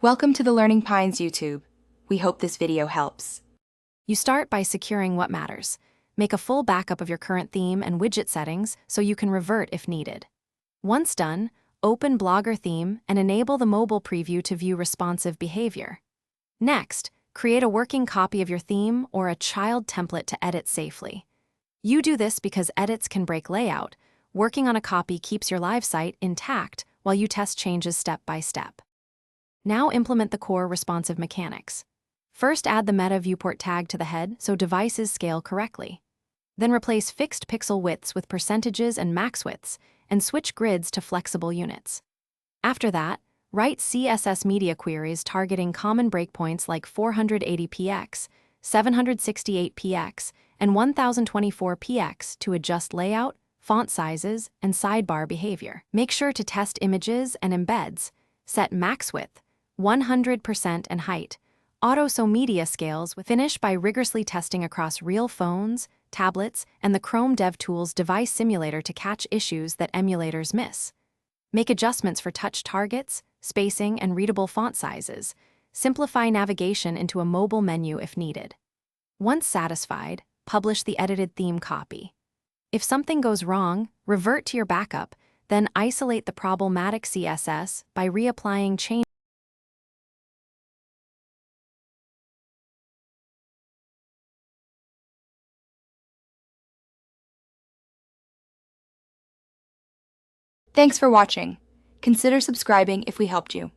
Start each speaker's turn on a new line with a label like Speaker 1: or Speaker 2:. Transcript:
Speaker 1: Welcome to the Learning Pines YouTube. We hope this video helps.
Speaker 2: You start by securing what matters. Make a full backup of your current theme and widget settings so you can revert if needed. Once done, open Blogger theme and enable the mobile preview to view responsive behavior. Next, create a working copy of your theme or a child template to edit safely. You do this because edits can break layout. Working on a copy keeps your live site intact while you test changes step by step. Now implement the core responsive mechanics. First, add the meta viewport tag to the head so devices scale correctly. Then replace fixed pixel widths with percentages and max widths, and switch grids to flexible units. After that, write CSS media queries targeting common breakpoints like 480px, 768px, and 1024px to adjust layout, font sizes, and sidebar behavior. Make sure to test images and embeds. Set max width, 100% and height. Auto media scales finish by rigorously testing across real phones, tablets, and the Chrome DevTools device simulator to catch issues that emulators miss. Make adjustments for touch targets, spacing, and readable font sizes. Simplify navigation into a mobile menu if needed. Once satisfied, publish the edited theme copy. If something goes wrong, revert to your backup, then isolate the problematic CSS by reapplying changes.
Speaker 1: Thanks for watching. Consider subscribing if we helped you.